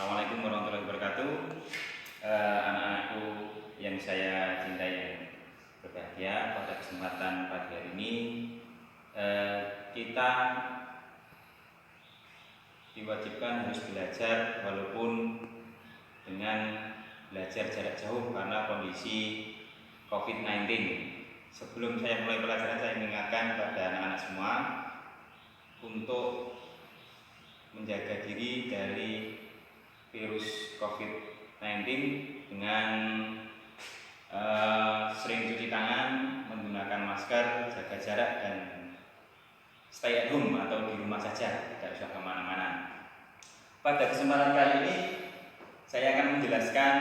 Assalamualaikum warahmatullahi wabarakatuh. Anak-anakku yang saya cintai dan berbahagia, pada kesempatan pagi hari ini kita diwajibkan harus belajar walaupun dengan belajar jarak jauh karena kondisi COVID-19. Sebelum saya mulai pelajaran, saya mengingatkan pada anak-anak semua untuk menjaga diri dari virus COVID-19 dengan sering cuci tangan, menggunakan masker, jaga jarak, dan stay at home atau di rumah saja, tidak usah kemana-mana. Pada kesempatan kali ini saya akan menjelaskan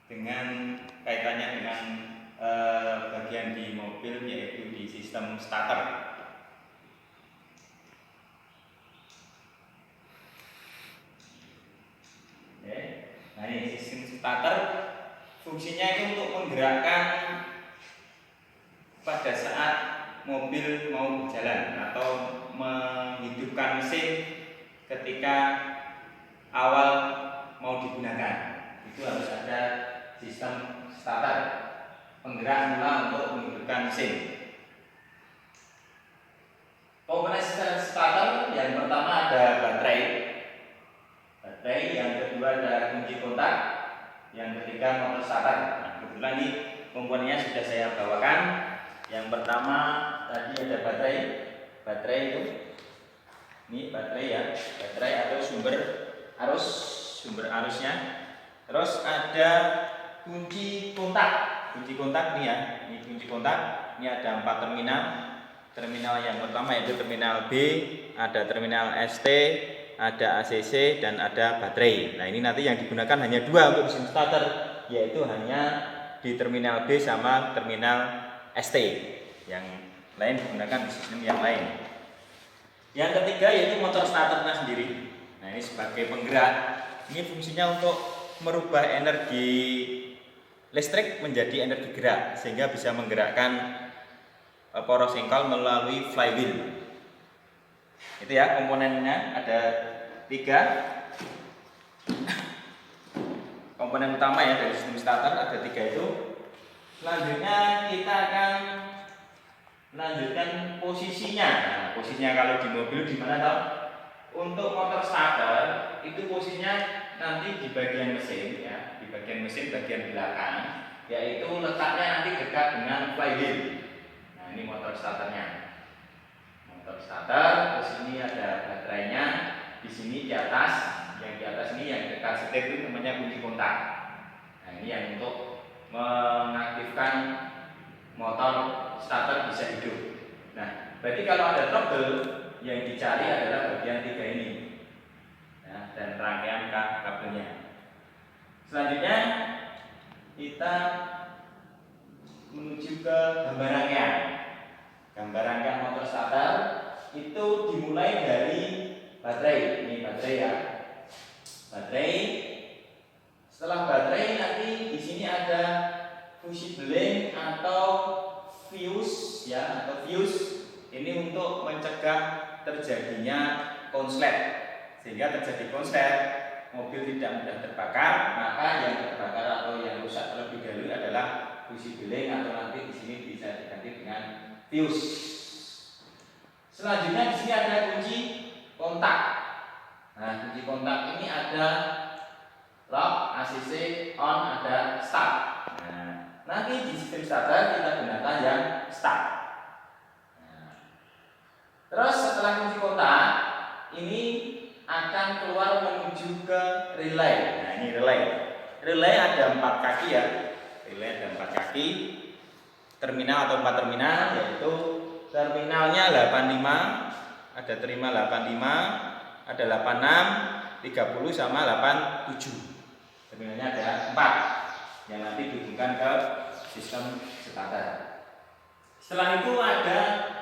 dengan kaitannya dengan bagian di mobil, yaitu di sistem starter. Nah, ini sistem starter fungsinya itu untuk menggerakkan pada saat mobil mau berjalan atau menghidupkan mesin ketika awal mau digunakan. Itu harus ada sistem starter, penggerak mula untuk menghidupkan mesin. Komponen sistem starter yang pertama ada baterai, yang kedua ada kunci kontak, yang ketiga motor starter. Nah, kebetulan ini komponennya sudah saya bawakan. Yang pertama tadi ada baterai itu, ini baterai ya, baterai atau sumber arusnya. Terus ada kunci kontak nih ya, ini kunci kontak. Ini ada 4 terminal. Terminal yang pertama yaitu terminal B, ada terminal ST, ada ACC, dan ada baterai. Nah, ini nanti yang digunakan hanya 2 untuk mesin starter, yaitu hanya di terminal B sama terminal ST. Yang lain digunakan di sistem yang lain. Yang ketiga yaitu motor starternya sendiri. Nah, ini sebagai penggerak. Ini fungsinya untuk merubah energi listrik menjadi energi gerak, sehingga bisa menggerakkan poros engkol melalui flywheel. Itu ya, komponennya ada 3. Komponen utama ya dari sistem starter ada 3 itu. Selanjutnya kita akan melanjutkan posisinya. Nah, posisinya kalau di mobil di mana toh? Untuk motor starter itu posisinya nanti di bagian mesin ya, di bagian mesin bagian belakang, yaitu letaknya nanti dekat dengan flywheel. Nah, ini motor starternya. Motor starter, terus ini ada baterainya. Di sini di atas, yang di atas ini yang dekat setir itu namanya kunci kontak. Nah, ini yang untuk mengaktifkan motor starter bisa hidup. Nah, berarti kalau ada trouble, yang dicari adalah bagian 3 ini ya, dan rangkaian kabelnya. Selanjutnya kita menuju ke gambar rangkaian. Gambar rangkaian motor starter itu dimulai dari baterai. Ini baterai ya. Baterai. Setelah baterai nanti di sini ada fusible atau fuse ya, atau fuse. Ini untuk mencegah terjadinya konslet. Sehingga terjadi konslet, mobil tidak mudah terbakar, maka yang terbakar atau yang rusak terlebih dahulu adalah fusible, atau nanti di sini bisa diganti dengan fuse. Selanjutnya di sini ada kunci kontak. Nah, kunci kontak ini ada lock, ACC, on, ada start. Nah, nanti di sistem starter kita gunakan yang start. Nah, terus setelah kunci kontak ini akan keluar menuju ke relay. Nah, ini relay. Relay ada 4 kaki ya. Relay ada 4 kaki. Terminal atau 4 terminal, yaitu terminalnya 85, ada terminal 85, ada 86, 30 sama 87. Terminalnya ada 4 yang nanti dihubungkan ke sistem starter. Setelah itu ada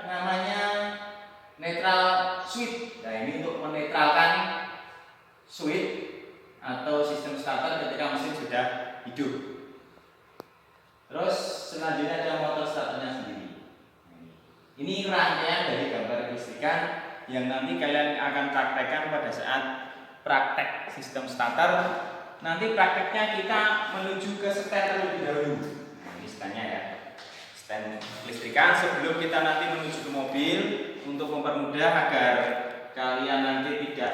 namanya neutral switch. Nah, ini untuk menetralkan switch atau sistem starter ketika mesin sudah hidup. Terus selanjutnya ada motor starternya sendiri. Ini rangkaian dari gambar kelistrikan yang nanti kalian akan praktekkan pada saat praktek sistem starter. Nanti prakteknya kita menuju ke setel terlebih dahulu. Nah, ini setelnya ya, setel listrikan sebelum kita nanti menuju ke mobil, untuk mempermudah agar kalian nanti tidak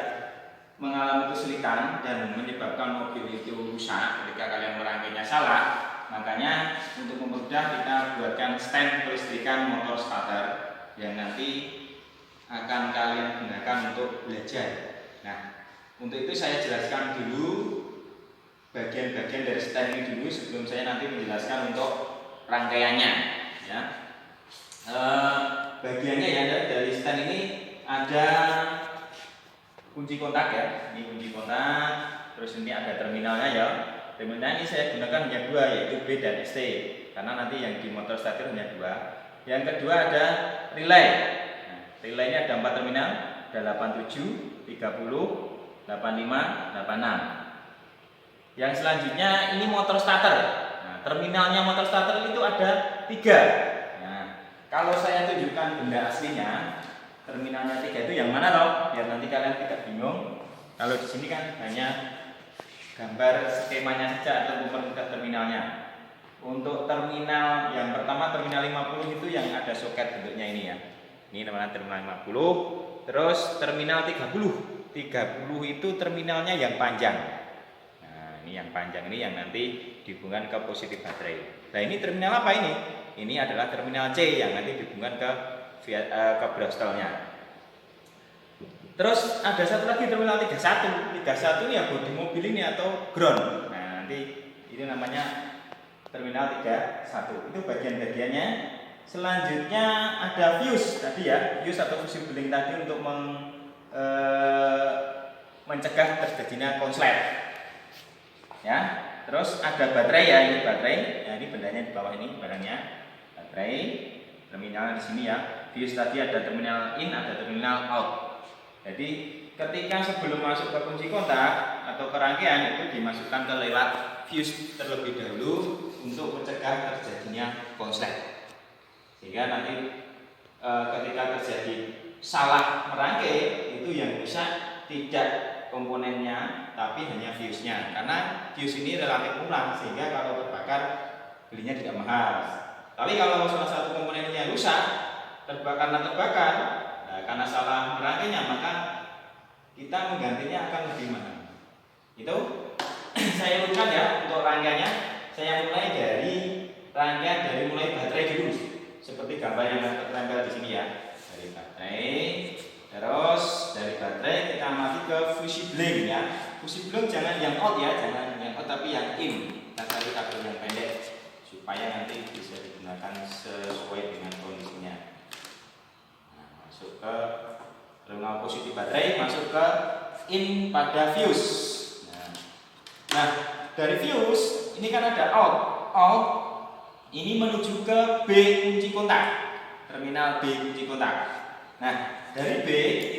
mengalami kesulitan dan menyebabkan mobil itu rusak ketika kalian merangkainya salah. Makanya untuk mempermudah kita buatkan stand kelistrikan motor starter yang nanti akan kalian gunakan untuk belajar. Nah, untuk itu saya jelaskan dulu bagian-bagian dari stand ini dulu sebelum saya nanti menjelaskan untuk rangkaiannya. Ya, bagiannya ya dari stand ini ada kunci kontak ya, ini kunci kontak, terus ini ada terminalnya ya. Terminal ini saya gunakan hanya dua, yaitu B dan ST, karena nanti yang di motor starter hanya dua. Yang kedua ada relay. Nah, relay ini ada 4 terminal, ada 87, 30, 85, 86. Yang selanjutnya ini motor starter. Nah, terminalnya motor starter itu ada 3. Nah, kalau saya tunjukkan benda aslinya, terminalnya 3 itu yang mana toh? Biar nanti kalian tidak bingung. Kalau di sini kan hanya gambar skemanya saja atau mempermudah terminalnya. Untuk terminal yang pertama, terminal 50 itu yang ada soket bentuknya ini ya. Ini namanya terminal 50. Terus terminal 30. 30 itu terminalnya yang panjang. Nah, ini yang panjang ini yang nanti dihubungkan ke positif baterai. Nah, ini terminal apa ini? Ini adalah terminal C yang nanti dihubungkan ke brostelnya. Terus ada satu lagi terminal 31. 31 ini ya bodi mobil ini atau ground. Nah, nanti ini namanya terminal 31. Itu bagian-bagiannya. Selanjutnya ada fuse tadi ya, fuse atau fusi beling tadi untuk mencegah terjadinya konslet. Ya. Terus ada baterai ya, ini baterai. Ya, ini bendanya di bawah ini barangnya. Baterai. Terminal di sini ya. Fuse tadi ada terminal in, ada terminal out. Jadi ketika sebelum masuk ke kunci kontak atau ke rangkaian itu dimasukkan ke lewat fuse terlebih dahulu untuk mencegah terjadinya konslet. Sehingga nanti ketika terjadi salah merangkai itu yang rusak tidak komponennya tapi hanya fuse-nya. Karena fuse ini relatif murah sehingga kalau terbakar belinya tidak mahal. Tapi kalau salah satu komponennya rusak karena terbakar, karena salah merangkainya, maka kita menggantinya akan lebih mahal. Itu saya urutkan ya untuk rangkaiannya. Saya mulai dari rangkaian dari mulai baterai dulu, seperti gambar yang tertempel di sini ya. Dari baterai, terus dari baterai kita mati ke fusi bling ya. Fusi bling jangan yang out ya, jangan yang out tapi yang in. Kita cari kabel yang pendek supaya nanti bisa digunakan sesuai dengan kondisinya. Masuk ke terminal positif baterai, masuk ke in pada fuse. Nah, dari fuse ini kan ada out ini menuju ke B kunci kontak, terminal B kunci kontak. Nah, dari B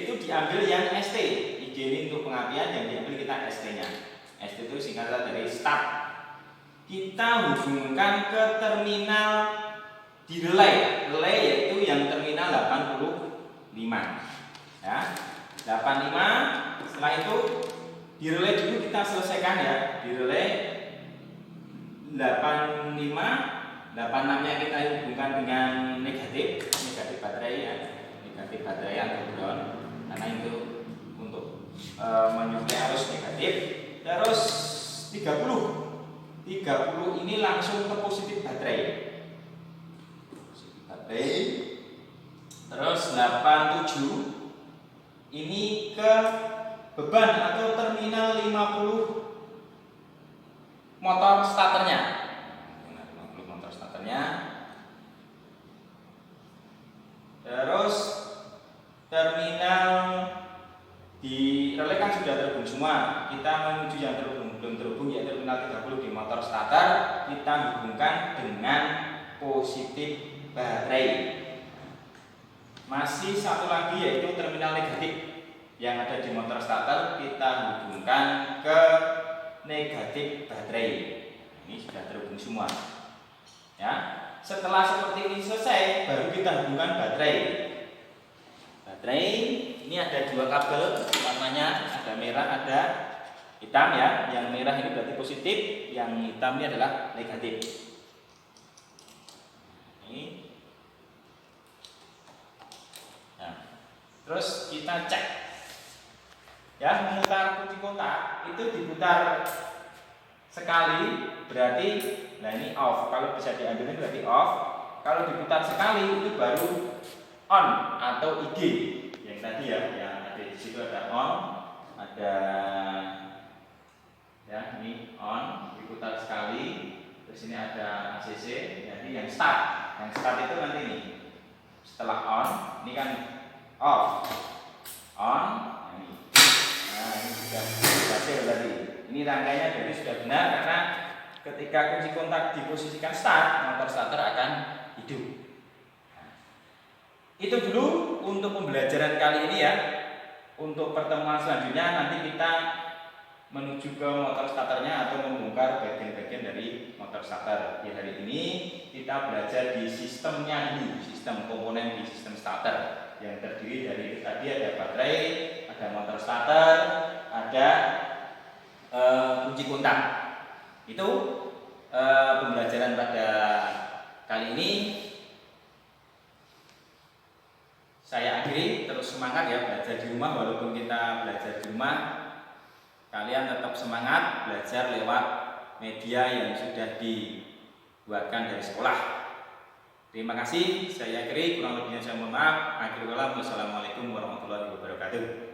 itu diambil yang ST, IG ini untuk pengapian, yang diambil kita ST-nya. ST itu singkatan dari start. Kita hubungkan ke terminal di relay yaitu yang terminal 85 ya, 85. Setelah itu di relay dulu kita selesaikan ya, di relay 85 nya kita hubungkan dengan negatif baterai ya, negatif baterai atau ground, karena itu untuk menyuplai arus negatif. Terus 30 ini langsung ke positif baterai. Terus 87 ini ke beban atau terminal 50 motor starternya. 50 motor starternya. Terus terminal di relay kan sudah terhubung semua. Kita menuju yang belum terhubung yaitu terminal 30 di motor starter. Kita hubungkan dengan positif baterai. Masih satu lagi yaitu terminal negatif yang ada di motor starter, kita hubungkan ke negatif baterai. Ini sudah terhubung semua. Ya. Setelah seperti ini selesai, baru kita hubungkan baterai. Baterai ini ada 2 kabel, warnanya ada merah, ada hitam ya. Yang merah ini berarti positif, yang hitam ini adalah negatif. Ini. Nah, terus kita cek. Ya, memutar kunci kontak itu diputar sekali berarti, nah ini off. Kalau bisa diambil berarti off. Kalau diputar sekali itu baru on atau IG. Yang tadi ya, yang ada di situ ada on, ada ya ini on, diputar sekali. Terus ini ada ACC. Jadi yang start. Yang start itu nanti ini. Setelah on, ini kan off. On, ini. Nah, ini sudah berhasil tadi. Ini rangkainya jadi sudah benar karena ketika kunci kontak diposisikan start, motor starter akan hidup. Itu dulu untuk pembelajaran kali ini ya. Untuk pertemuan selanjutnya nanti kita menuju ke motor starternya atau membongkar bagian-bagian dari motor starter. Ya, hari ini kita belajar di sistemnya dulu, sistem komponen di sistem starter yang terdiri dari tadi ada baterai, ada motor starter, ada kunci kontak. Itu pembelajaran pada kali ini. Saya akhiri, terus semangat ya belajar di rumah. Walaupun kita belajar di rumah, kalian tetap semangat belajar lewat media yang sudah dibuatkan dari sekolah. Terima kasih, saya akhiri, kurang lebihnya saya mohon maaf. Akhirul kalam, wassalamualaikum warahmatullahi wabarakatuh.